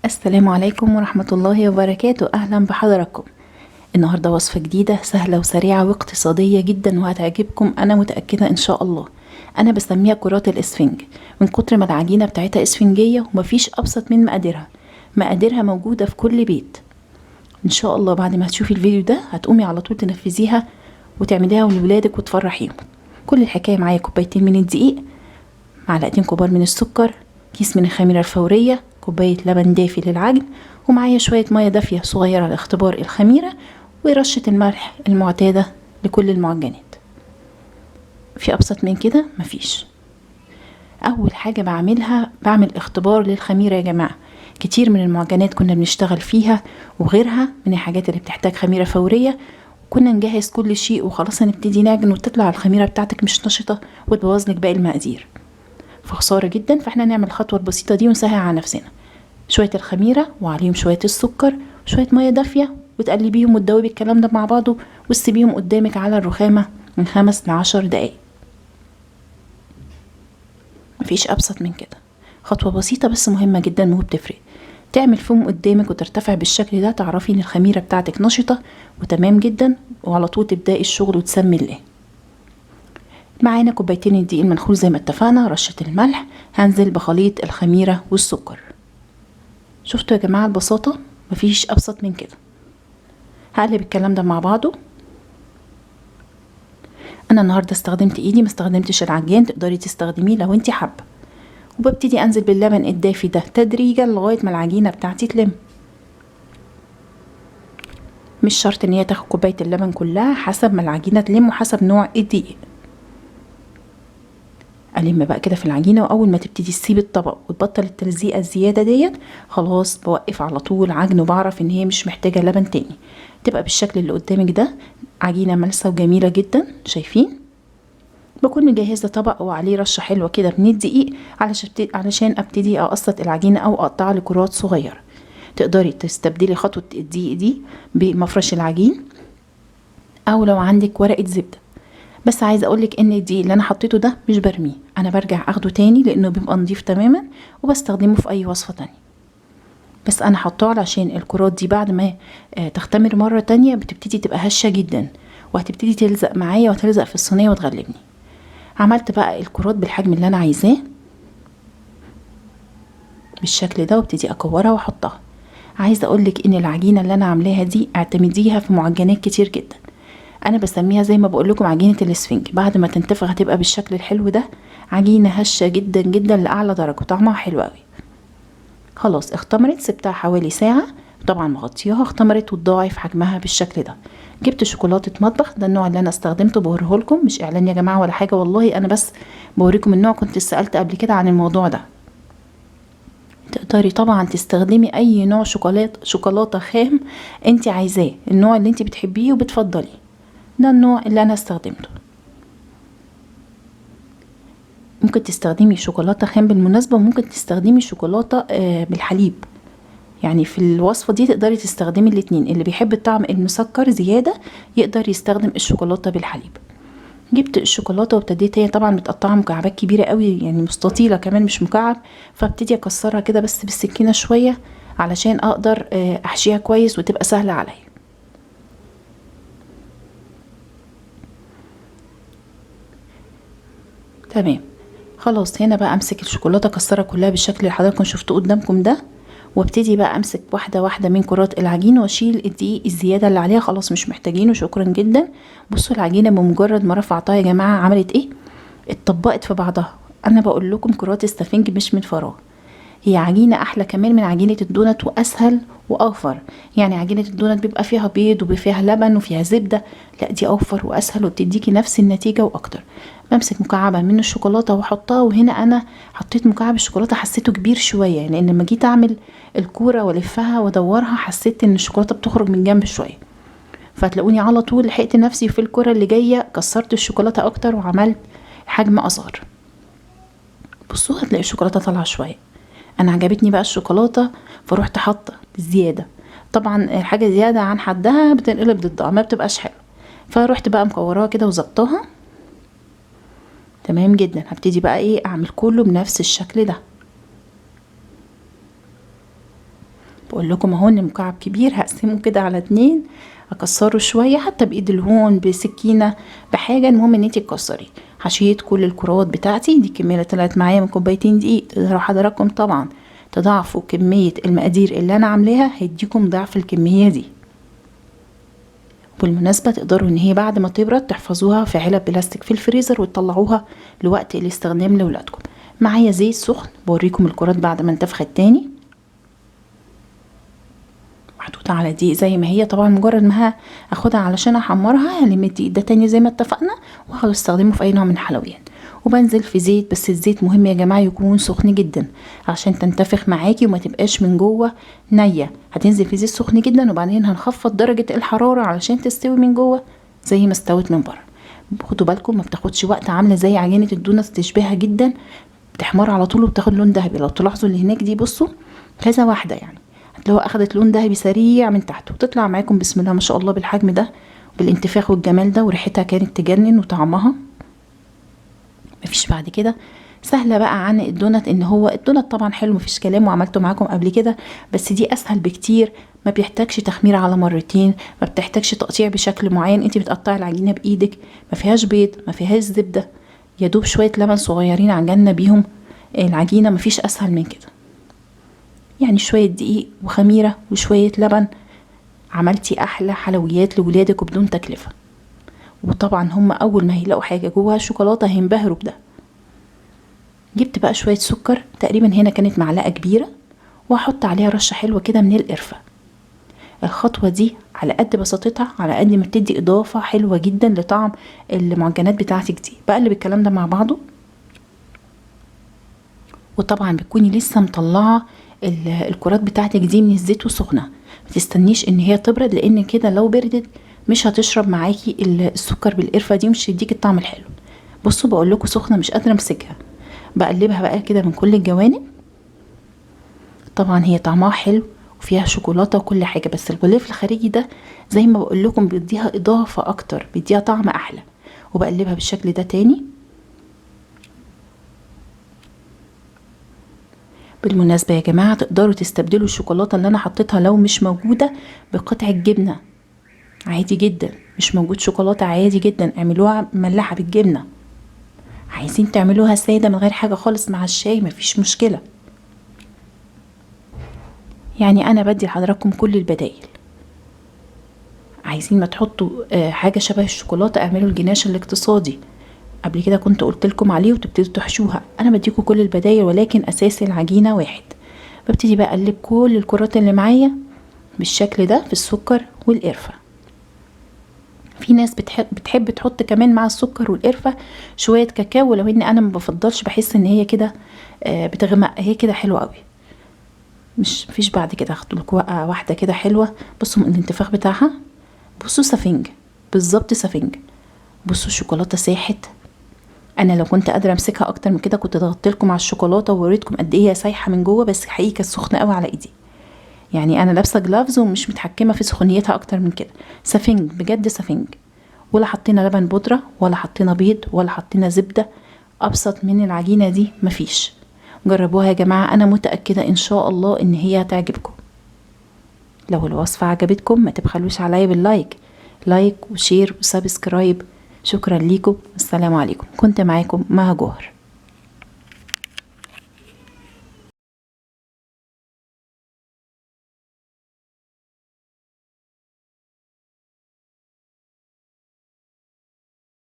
السلام عليكم ورحمة الله وبركاته. أهلا بحضراتكم. النهاردة وصفة جديدة سهلة وسريعة واقتصادية جدا وهتعجبكم، أنا متأكدة إن شاء الله. أنا بسميها كرات الإسفنج من كتر ما العجينة بتاعتها إسفنجية ومفيش أبسط من مقاديرها موجودة في كل بيت. إن شاء الله بعد ما هتشوفي الفيديو ده هتقومي على طول تنفذيها وتعمليها لولادك وتفرحيهم. كل الحكاية معايا كوبايتين من الدقيق، معلقتين كبار من السكر، كيس من الخميرة الفورية، كوباية لبن دافي للعجن، ومعايا شوية مية دافية صغيرة لاختبار الخميرة، ورشة الملح المعتادة لكل المعجنات. في أبسط من كده مفيش. أول حاجة بعمل اختبار للخميرة يا جماعة. كتير من المعجنات كنا بنشتغل فيها وغيرها من الحاجات اللي بتحتاج خميرة فورية، كنا نجهز كل شيء وخلاص هنبتدي نعجن وتطلع الخميرة بتاعتك مش نشطة وتبوظلك باقي المقادير، فخسارة جدا. فاحنا نعمل الخطوة البسيطة دي ونسهل على نفسنا. شوية الخميرة وعليهم شوية السكر وشوية مية دافية، وتقلبيهم وتدوبي الكلام ده مع بعضه وتسيبيهم قدامك على الرخامة من 5 ل10 دقايق. مفيش أبسط من كده. خطوة بسيطة بس مهمة جدا وبتفرق. تعمل فوم قدامك وترتفع بالشكل ده، تعرفي ان الخميرة بتاعتك نشطة وتمام جدا، وعلى طول تبدأي الشغل وتسمي الله. معانا كوبايتين الدقيق المنخول زي ما اتفقنا، رشة الملح، هنزل بخليط الخميرة والسكر. شفتوا يا جماعة البساطة؟ مفيش أبسط من كده. هقلب الكلام ده مع بعضه. أنا النهاردة استخدمت إيدي، ما استخدمتش العجان، تقدري تستخدميه لو انتي حابة. وببتدي أنزل باللبن الدافي ده تدريجا لغاية ما العجينة بتاعتي تلم. مش شرط ان هي تاخد كوباية اللبن كلها، حسب ما العجينة تلم وحسب نوع الدقيق. ألم بقى كده في العجينة، وأول ما تبتدي تسيب الطبق وتبطل التلزيقة الزيادة ديت خلاص بوقف على طول عجن، وبعرف ان هي مش محتاجة لبن تاني. تبقى بالشكل اللي قدامك ده، عجينة ملسة وجميلة جدا. شايفين؟ بكون مجهزة طبق وعليه رشة حلوة كده من الدقيق علشان ابتدي اقسط العجينة او اقطعها لكرات صغيرة. تقدري تستبدلي خطوة الدقيق دي بمفرش العجين، او لو عندك ورقة زبدة. بس عايزه اقولك ان الدقيق اللي انا حطيته ده مش برميه، انا برجع اخده تاني لانه بيبقى نضيف تماما وبستخدمه في اي وصفه تانية. بس انا حطاه علشان الكرات دي بعد ما تختمر مره تانية بتبتدي تبقى هشه جدا، وهتبتدي تلزق معايا وتلزق في الصينيه وتغلبني. عملت بقى الكرات بالحجم اللي انا عايزاه بالشكل ده، وابتدي اكورها واحطها. عايزه اقولك ان العجينه اللي انا عاملاها دي اعتمديها في معجنات كتير جدا. انا بسميها زي ما بقول لكم عجينه الاسفنج. بعد ما تنتفخ هتبقى بالشكل الحلو ده، عجينه هشه جدا جدا لاعلى درجه، طعمها حلو قوي. خلاص اختمرت، سبتها حوالي ساعه، طبعا مغطياها. اختمرت وتضاعف في حجمها بالشكل ده. جبت شوكولاته مطبخ، ده النوع اللي انا استخدمته، بوريه لكم، مش اعلان يا جماعه ولا حاجه والله، انا بس بوريكم النوع. كنت سالت قبل كده عن الموضوع ده. تقدري طبعا تستخدمي اي نوع شوكولاته خام انت عايزاه، النوع اللي انت بتحبيه وبتفضليه. ده النوع اللي انا استخدمته. ممكن تستخدمي شوكولاتة خام بالمناسبة، وممكن تستخدمي شوكولاتة بالحليب. يعني في الوصفة دي تقدري تستخدمي الاتنين. اللي بيحب الطعم المسكر زيادة يقدر يستخدم الشوكولاتة بالحليب. جبت الشوكولاتة وابتديت، هي طبعا متقطعة مكعبات كبيرة قوي، يعني مستطيلة كمان مش مكعب، فابتدي اكسرها كده بس بالسكينة شوية علشان اقدر احشيها كويس وتبقى سهلة عليا. تمام. خلاص هنا بقى امسك الشوكولاته اكسرها كلها بالشكل اللي حضراتكم شفتوه قدامكم ده، وابتدي بقى امسك واحده واحده من كرات العجين واشيل الدقيق الزياده اللي عليها، خلاص مش محتاجينه، شكرا جدا. بصوا العجينه بمجرد ما رفعتها يا جماعه عملت ايه؟ اتطبقت في بعضها. انا بقول لكم كرات السفنج مش من فراغ. هي عجينة أحلى كمان من عجينة الدونت وأسهل وأوفر. يعني عجينة الدونت بيبقى فيها بيض وفيها لبن وفيها زبدة، لا دي أوفر وأسهل وبتديكي نفس النتيجة وأكتر. بمسك مكعبة من الشوكولاتة وأحطها، وهنا أنا حطيت مكعب الشوكولاتة حسيته كبير شوية، يعني لما جيت أعمل الكورة وألفها وأدورها حسيت إن الشوكولاتة بتخرج من جنب شوية، فتلاقوني على طول لحقت نفسي في الكورة اللي جاية كسرت الشوكولاتة أكتر وعملت حجم أصغر. بصوا هتلاقي الشوكولاتة طالعة شوية. انا عجبتني بقى الشوكولاته فروحت حاطه زياده. طبعا الحاجه زياده عن حدها بتنقلب ضدها، ما بتبقاش حلوه. فروحت بقى مكوراها كده وظبطها تمام جدا. هبتدي بقى ايه اعمل كله بنفس الشكل ده. بقول لكم اهو ان مكعب كبير هقسمه كده على 2، اكسره شويه حتى بايد الهون بسكينه بحاجه، المهم ان انتي تكسري. حشيت كل الكرات بتاعتي دي. الكميه اللي طلعت معايا من كوبايتين دقيق. تقدروا حضراتكم طبعا تضاعفوا كميه المقادير اللي انا عاملاها، هيديكم ضعف الكميه دي. بالمناسبة تقدروا ان هي بعد ما تبرد تحفظوها في علب بلاستيك في الفريزر وتطلعوها لوقت الاستخدام لولادكم. معايا زيت سخن بوريكم الكرات بعد ما انتفخت تاني، محطوطة على دقيق زي ما هي. طبعا مجرد ما اخدها علشان احمرها هلم الدقيق ده تاني زي ما اتفقنا، وهاخد استخدمه في اي نوع من الحلويات. وبنزل في زيت، بس الزيت مهم يا جماعة يكون سخن جدا عشان تنتفخ معاكي وما تبقاش من جوه نية. هتنزل في زيت سخن جدا، وبعدين هنخفض درجة الحرارة علشان تستوي من جوه زي ما استوت من بره. خدوا بالكم ما بتاخدش وقت، عاملة زي عجينة الدونات، تشبهها جدا، بتحمر على طول وبتاخد لون ذهبي. لو تلاحظوا اللي هناك دي بصوا كذا واحدة يعني هتلاقوها اخدت لون ذهبي سريع من تحت، وتطلع معاكم بسم الله ما شاء الله بالحجم ده بالانتفاخ والجمال ده، وريحتها كانت تجنن وطعمها مفيش بعد كده. سهلة بقى عن الدونات، ان هو الدونات طبعا حلو مفيش كلام وعملته معاكم قبل كده، بس دي اسهل بكتير. ما بيحتاجش تخمير على مرتين، ما بتحتاجش تقطيع بشكل معين، انت بتقطعي العجينة بايدك، ما فيهاش بيض ما فيهاش زبدة، يا دوب شوية لبن صغيرين عجننا بيهم العجينة. مفيش اسهل من كده يعني. شوية دقيق وخميرة وشوية لبن، عملتي احلى حلويات لولادك وبدون تكلفة. وطبعا هم اول ما هيلاقوا حاجة جواها شوكولاتة هينبهروا بده. جبت بقى شوية سكر، تقريبا هنا كانت معلقة كبيرة، وهحط عليها رشة حلوة كده من القرفة. الخطوة دي على قد بساطتها على قد ما بتدي اضافة حلوة جدا لطعم المعجنات بتاعتك دي. بقلب الكلام ده مع بعضه، وطبعا بتكوني لسه مطلعة الكرات بتاعتك دي من الزيت وسخنة، ما تستنيش ان هي تبرد، لان كده لو بردت مش هتشرب معاكي السكر بالقرفة دي، مش هيديك الطعم الحلو. بصوا بقول لكم سخنة مش قادرة امسكها، بقلبها بقى كده من كل الجوانب. طبعا هي طعمها حلو وفيها شوكولاته وكل حاجه، بس الغلاف الخارجي ده زي ما بقول لكم بيديها اضافه اكتر، بيديها طعم احلى. وبقلبها بالشكل ده تاني. بالمناسبه يا جماعه تقدروا تستبدلوا الشوكولاته اللي انا حطيتها لو مش موجوده بقطعه جبنه عادي جدا. مش موجود شوكولاته عادي جدا، اعملوها مملحه بالجبنه. عايزين تعملوها ساده من غير حاجه خالص مع الشاي مفيش مشكله. يعني انا بدي لحضراتكم كل البدائل. عايزين ما تحطوا حاجه شبه الشوكولاته اعملوا الجناش الاقتصادي، قبل كده كنت قلت لكم عليه وتبتدوا تحشوها. انا بديكم كل البدائل ولكن اساس العجينه واحد. ببتدي بقى اقلب كل الكرات اللي معايا بالشكل ده في السكر والقرفه. في ناس بتحب تحط كمان مع السكر والقرفه شويه كاكاو، ولو ان انا ما بفضلش، بحس ان هي كده بتغمق. هي كده حلوه قوي، مش فيش بعد كده. هاخد لكم واحده كده حلوه. بصوا من الانتفاخ بتاعها، بصوا سفنج بالظبط سفنج. بصوا الشوكولاته ساحت. انا لو كنت قادره امسكها اكتر من كده كنت ضغطت لكم على الشوكولاته ووريتكم قد ايه هي سايحه من جوه، بس حقيقي كانت سخنه قوي على ايدي. يعني انا لابسه جلافز ومش متحكمه في سخونيتها اكتر من كده. سفنج بجد سفنج، ولا حطينا لبن بودره ولا حطينا بيض ولا حطينا زبده. ابسط من العجينه دي مفيش. جربوها يا جماعه، انا متاكده ان شاء الله ان هي هتعجبكم. لو الوصفه عجبتكم ما تبخلوش عليا باللايك، لايك وشير وسبسكرايب. شكرا ليكم، السلام عليكم. كنت معاكم مها جوهر.